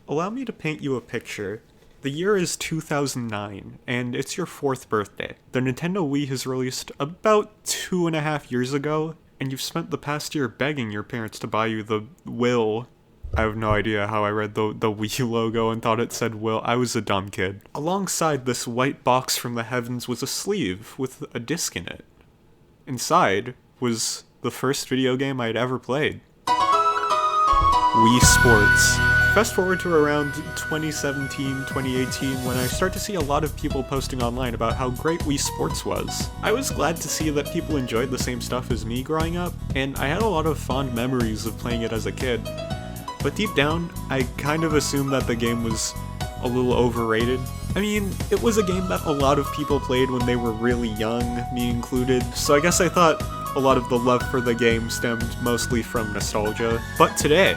Allow me to paint you a picture. The year is 2009, and it's your 4th birthday. The Nintendo Wii has released about 2.5 years ago, and you've spent the past year begging your parents to buy you the Will. I have no idea how I read the Wii logo and thought it said Will. I was a dumb kid. Alongside this white box from the heavens was a sleeve with a disc in it. Inside was the first video game I'd ever played. Wii Sports. Fast forward to around 2017, 2018, when I start to see a lot of people posting online about how great Wii Sports was. I was glad to see that people enjoyed the same stuff as me growing up, and I had a lot of fond memories of playing it as a kid. But deep down, I kind of assumed that the game was a little overrated. I mean, it was a game that a lot of people played when they were really young, me included, so I guess I thought a lot of the love for the game stemmed mostly from nostalgia. But today,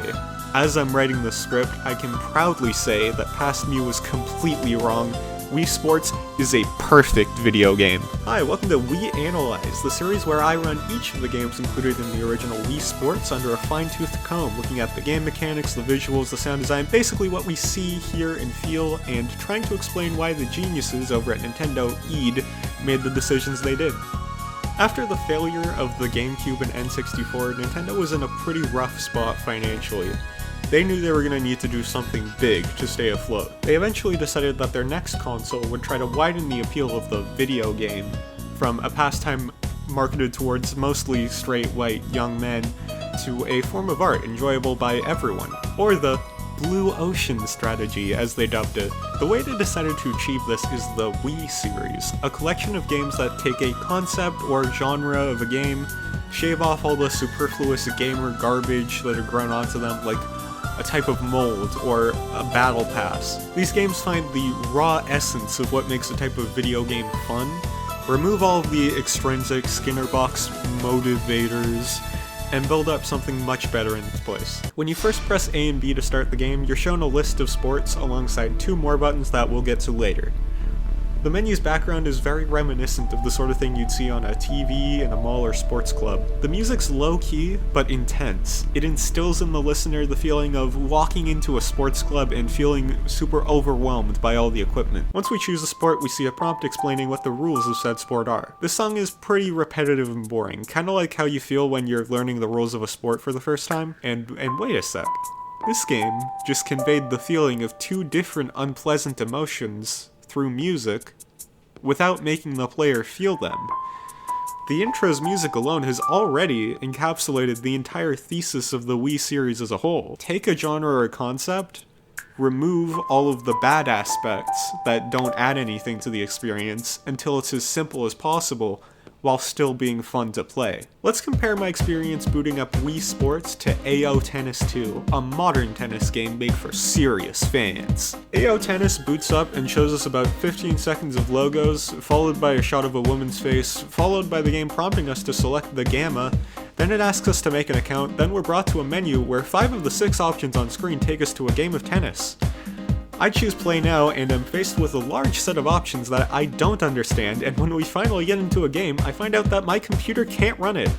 as I'm writing the script, I can proudly say that past me was completely wrong. Wii Sports is a perfect video game. Hi, welcome to Wii Analyze, the series where I run each of the games included in the original Wii Sports under a fine-toothed comb, looking at the game mechanics, the visuals, the sound design, basically what we see, hear, and feel, and trying to explain why the geniuses over at Nintendo EAD made the decisions they did. After the failure of the GameCube and N64, Nintendo was in a pretty rough spot financially. They knew they were going to need to do something big to stay afloat. They eventually decided that their next console would try to widen the appeal of the video game from a pastime marketed towards mostly straight white young men to a form of art enjoyable by everyone, or the Blue Ocean strategy as they dubbed it. The way they decided to achieve this is the Wii series, a collection of games that take a concept or genre of a game, shave off all the superfluous gamer garbage that had grown onto them, like a type of mold, or a battle pass. These games find the raw essence of what makes a type of video game fun, remove all of the extrinsic Skinner box motivators, and build up something much better in its place. When you first press A and B to start the game, you're shown a list of sports alongside 2 more buttons that we'll get to later. The menu's background is very reminiscent of the sort of thing you'd see on a TV in a mall or sports club. The music's low-key, but intense. It instills in the listener the feeling of walking into a sports club and feeling super overwhelmed by all the equipment. Once we choose a sport, we see a prompt explaining what the rules of said sport are. This song is pretty repetitive and boring, kinda like how you feel when you're learning the rules of a sport for the first time. And wait a sec. This game just conveyed the feeling of 2 different unpleasant emotions through music without making the player feel them. The intro's music alone has already encapsulated the entire thesis of the Wii series as a whole. Take a genre or a concept, remove all of the bad aspects that don't add anything to the experience until it's as simple as possible, while still being fun to play. Let's compare my experience booting up Wii Sports to AO Tennis 2, a modern tennis game made for serious fans. AO Tennis boots up and shows us about 15 seconds of logos, followed by a shot of a woman's face, followed by the game prompting us to select the gamma, then it asks us to make an account, then we're brought to a menu where 5 of the 6 options on screen take us to a game of tennis. I choose play now, and am faced with a large set of options that I don't understand, and when we finally get into a game, I find out that my computer can't run it.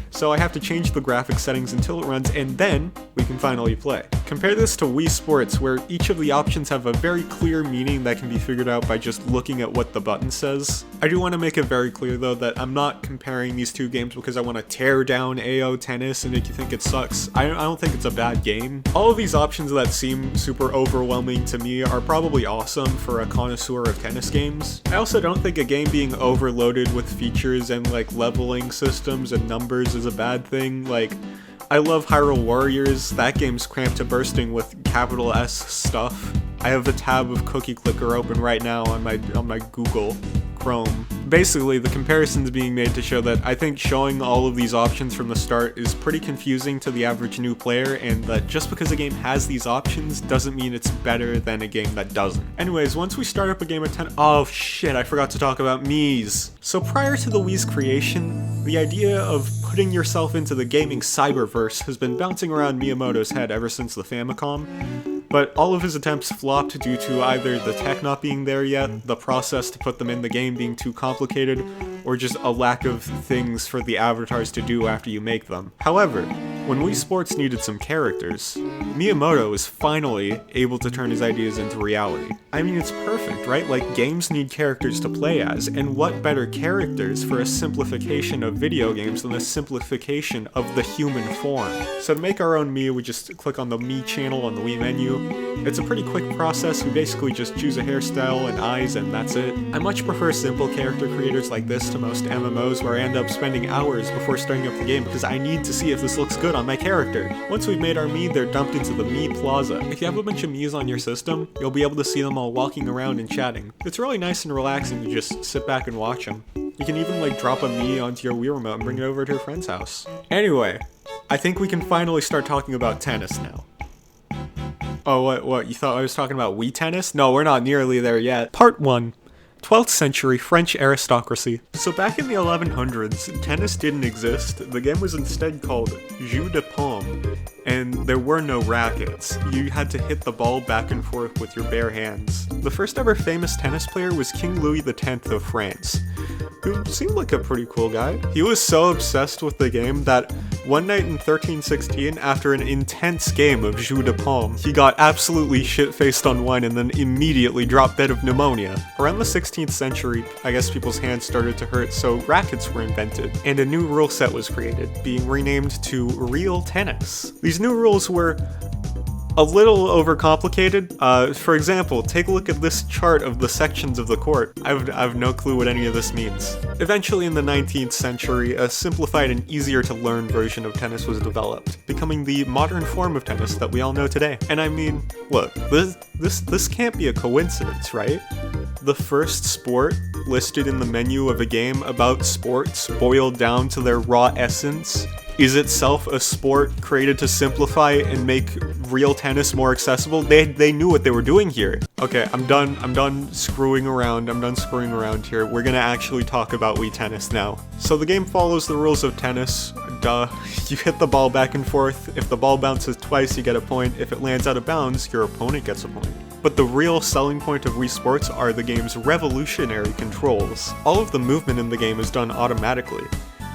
So I have to change the graphics settings until it runs, and then we can finally play. Compare this to Wii Sports, where each of the options have a very clear meaning that can be figured out by just looking at what the button says. I do want to make it very clear though that I'm not comparing these 2 games because I want to tear down AO Tennis and make you think it sucks. I don't think it's a bad game. All of these options that seem super overwhelming to me are probably awesome for a connoisseur of tennis games. I also don't think a game being overloaded with features and like leveling systems and numbers is a bad thing. Like, I love Hyrule Warriors. That game's cramped to bursting with capital S stuff. I have the tab of Cookie Clicker open right now on my Google Chrome. Basically, the comparison's being made to show that I think showing all of these options from the start is pretty confusing to the average new player, and that just because a game has these options doesn't mean it's better than a game that doesn't. Anyways, once we start up a game of 10— oh shit, I forgot to talk about Mii's. So prior to the Wii's creation, the idea of putting yourself into the gaming cyberverse has been bouncing around Miyamoto's head ever since the Famicom. But all of his attempts flopped due to either the tech not being there yet, the process to put them in the game being too complicated, or just a lack of things for the avatars to do after you make them. However, When Wii Sports needed some characters, Miyamoto was finally able to turn his ideas into reality. I mean, it's perfect, right? Like, games need characters to play as, and what better characters for a simplification of video games than a simplification of the human form? So to make our own Mii, we just click on the Mii channel on the Wii menu. It's a pretty quick process. We basically just choose a hairstyle and eyes, and that's it. I much prefer simple character creators like this to most MMOs, where I end up spending hours before starting up the game because I need to see if this looks good on my character. Once we've made our Mii, they're dumped into the Mii Plaza. If you have a bunch of Miis on your system, you'll be able to see them all walking around and chatting. It's really nice and relaxing to just sit back and watch them. You can even like drop a Mii onto your Wii remote and bring it over to a friend's house. Anyway, I think we can finally start talking about tennis now. Oh, what? You thought I was talking about Wii tennis? No, we're not nearly there yet. Part 1. 12th century French aristocracy. So back in the 1100s, tennis didn't exist. The game was instead called Jeu de Paume, and there were no rackets. You had to hit the ball back and forth with your bare hands. The first ever famous tennis player was King Louis X of France, who seemed like a pretty cool guy. He was so obsessed with the game that one night in 1316, after an intense game of Jeu de Paume, he got absolutely shit-faced on wine and then immediately dropped dead of pneumonia. Around the 16th century, I guess people's hands started to hurt, so rackets were invented, and a new rule set was created, being renamed to Real Tennis. These new rules were a little overcomplicated. For example, take a look at this chart of the sections of the court. I have no clue what any of this means. Eventually in the 19th century, a simplified and easier to learn version of tennis was developed, becoming the modern form of tennis that we all know today. And I mean, look, this can't be a coincidence, right? The first sport listed in the menu of a game about sports boiled down to their raw essence is itself a sport created to simplify and make real tennis more accessible. They knew what they were doing here. Okay, I'm done screwing around. I'm done screwing around here. We're gonna actually talk about Wii Tennis now. So the game follows the rules of tennis. Duh. You hit the ball back and forth. If the ball bounces twice, you get a point. If it lands out of bounds, your opponent gets a point. But the real selling point of Wii Sports are the game's revolutionary controls. All of the movement in the game is done automatically.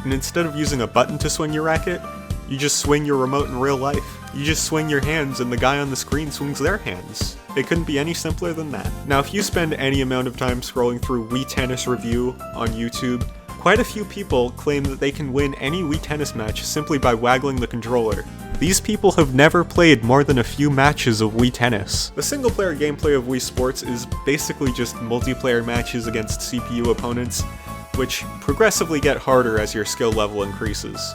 And instead of using a button to swing your racket, you just swing your remote in real life. You just swing your hands and the guy on the screen swings their hands. It couldn't be any simpler than that. Now, if you spend any amount of time scrolling through Wii Tennis Review on YouTube, quite a few people claim that they can win any Wii Tennis match simply by waggling the controller. These people have never played more than a few matches of Wii Tennis. The single-player gameplay of Wii Sports is basically just multiplayer matches against CPU opponents, which progressively get harder as your skill level increases.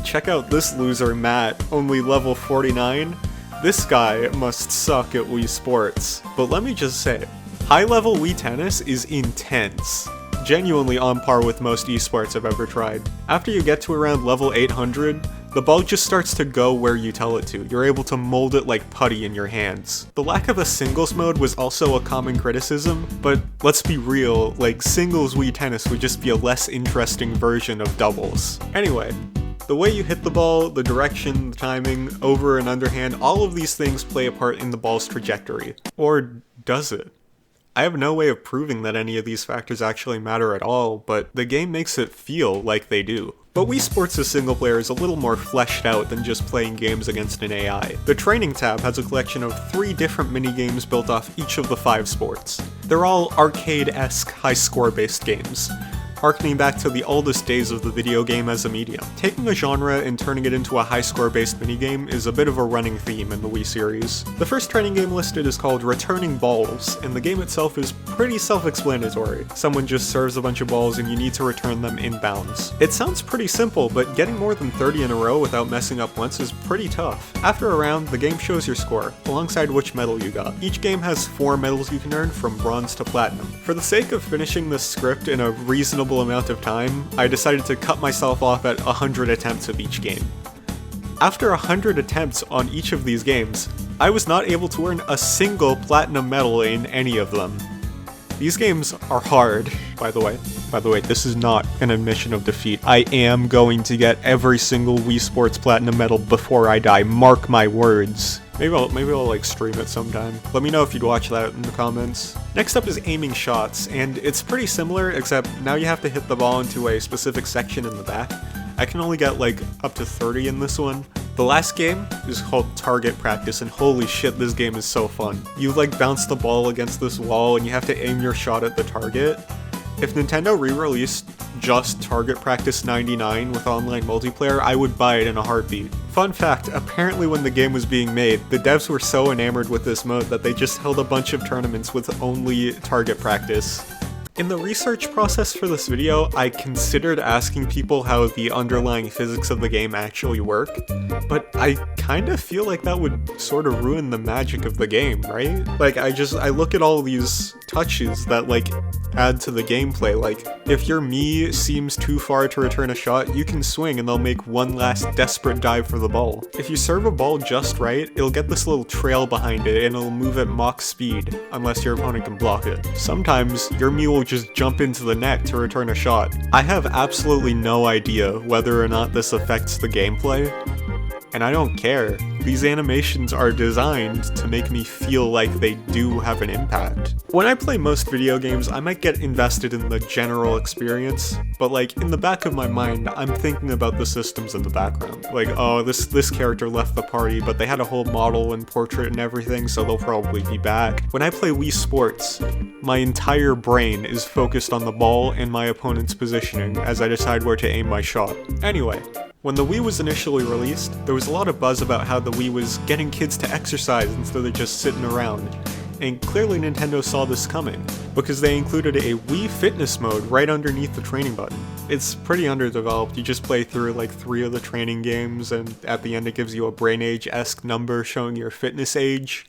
Check out this loser, Matt, only level 49. This guy must suck at Wii Sports. But let me just say, high-level Wii Tennis is intense. Genuinely on par with most esports I've ever tried. After you get to around level 800, the ball just starts to go where you tell it to. You're able to mold it like putty in your hands. The lack of a singles mode was also a common criticism, but let's be real, like singles Wii Tennis would just be a less interesting version of doubles. Anyway, the way you hit the ball, the direction, the timing, over and underhand, all of these things play a part in the ball's trajectory. Or does it? I have no way of proving that any of these factors actually matter at all, but the game makes it feel like they do. But Wii Sports' single player is a little more fleshed out than just playing games against an AI. The Training tab has a collection of 3 different minigames built off each of the 5 sports. They're all arcade-esque, high-score-based games, harkening back to the oldest days of the video game as a medium. Taking a genre and turning it into a high-score-based minigame is a bit of a running theme in the Wii series. The first training game listed is called Returning Balls, and the game itself is pretty self-explanatory. Someone just serves a bunch of balls and you need to return them inbounds. It sounds pretty simple, but getting more than 30 in a row without messing up once is pretty tough. After a round, the game shows your score, alongside which medal you got. Each game has 4 medals you can earn, from bronze to platinum. For the sake of finishing this script in a reasonable amount of time, I decided to cut myself off at 100 attempts of each game. After 100 attempts on each of these games, I was not able to earn a single platinum medal in any of them. These games are hard, by the way. By the way, this is not an admission of defeat. I am going to get every single Wii Sports Platinum medal before I die, mark my words. Maybe I'll like stream it sometime. Let me know if you'd watch that in the comments. Next up is aiming shots, and it's pretty similar, except now you have to hit the ball into a specific section in the back. I can only get like up to 30 in this one, The last game is called Target Practice, and holy shit, this game is so fun. You like bounce the ball against this wall and you have to aim your shot at the target. If Nintendo re-released just Target Practice 99 with online multiplayer, I would buy it in a heartbeat. Fun fact, apparently when the game was being made, the devs were so enamored with this mode that they just held a bunch of tournaments with only Target Practice. In the research process for this video, I considered asking people how the underlying physics of the game actually work, but I kinda feel like that would sort of ruin the magic of the game, right? Like, I look at all these touches that, like, add to the gameplay. Like, if your Mii seems too far to return a shot, you can swing and they'll make one last desperate dive for the ball. If you serve a ball just right, it'll get this little trail behind it and it'll move at Mach speed, unless your opponent can block it. Sometimes, your Mii will just jump into the net to return a shot. I have absolutely no idea whether or not this affects the gameplay, and I don't care. These animations are designed to make me feel like they do have an impact. When I play most video games, I might get invested in the general experience, but like in the back of my mind, I'm thinking about the systems in the background. Like, oh, this character left the party, but they had a whole model and portrait and everything, so they'll probably be back. When I play Wii Sports, my entire brain is focused on the ball and my opponent's positioning as I decide where to aim my shot. Anyway, when the Wii was initially released, there was a lot of buzz about how the Wii was getting kids to exercise instead of just sitting around. And clearly Nintendo saw this coming, because they included a Wii Fitness mode right underneath the training button. It's pretty underdeveloped, you just play through like 3 of the training games, and at the end it gives you a Brain Age-esque number showing your fitness age.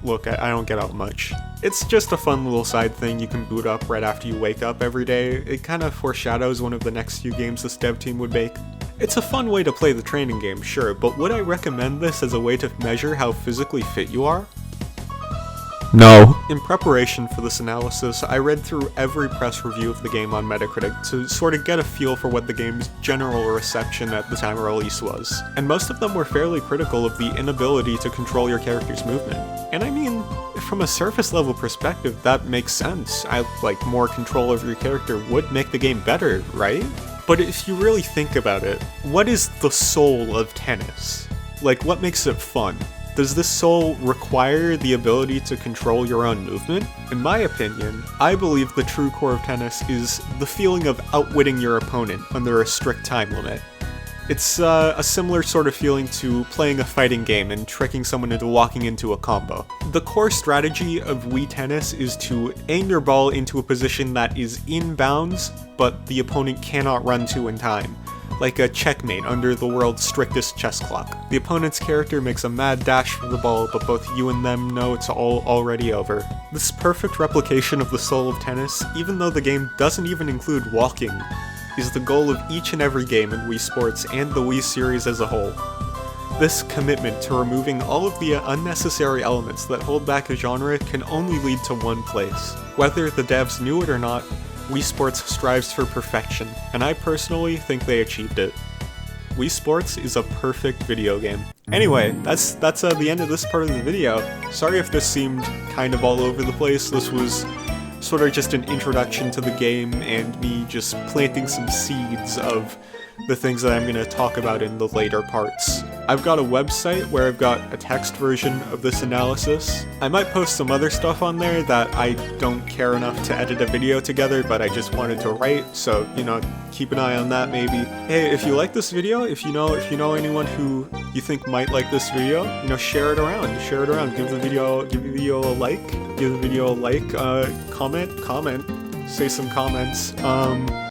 Look, I don't get out much. It's just a fun little side thing you can boot up right after you wake up every day. It kind of foreshadows one of the next few games this dev team would make. It's a fun way to play the training game, sure, but would I recommend this as a way to measure how physically fit you are? No. In preparation for this analysis, I read through every press review of the game on Metacritic to sort of get a feel for what the game's general reception at the time of release was. And most of them were fairly critical of the inability to control your character's movement. And I mean, from a surface level perspective, that makes sense. More control over your character would make the game better, right? But if you really think about it, what is the soul of tennis? Like, what makes it fun? Does this soul require the ability to control your own movement? In my opinion, I believe the true core of tennis is the feeling of outwitting your opponent under a strict time limit. It's a similar sort of feeling to playing a fighting game and tricking someone into walking into a combo. The core strategy of Wii Tennis is to aim your ball into a position that is in bounds, but the opponent cannot run to in time. Like a checkmate under the world's strictest chess clock. The opponent's character makes a mad dash for the ball, but both you and them know it's all already over. This perfect replication of the soul of tennis, even though the game doesn't even include walking, is the goal of each and every game in Wii Sports and the Wii series as a whole. This commitment to removing all of the unnecessary elements that hold back a genre can only lead to one place. Whether the devs knew it or not, Wii Sports strives for perfection, and I personally think they achieved it. Wii Sports is a perfect video game. Anyway, that's the end of this part of the video. Sorry if this seemed kind of all over the place. This was sort of just an introduction to the game and me just planting some seeds of the things that I'm going to talk about in the later parts. I've got a website where I've got a text version of this analysis. I might post some other stuff on there that I don't care enough to edit a video together, but I just wanted to write, so, keep an eye on that maybe. Hey, if you like this video, if you know anyone who you think might like this video, share it around. Give the video a like, comment, say some comments.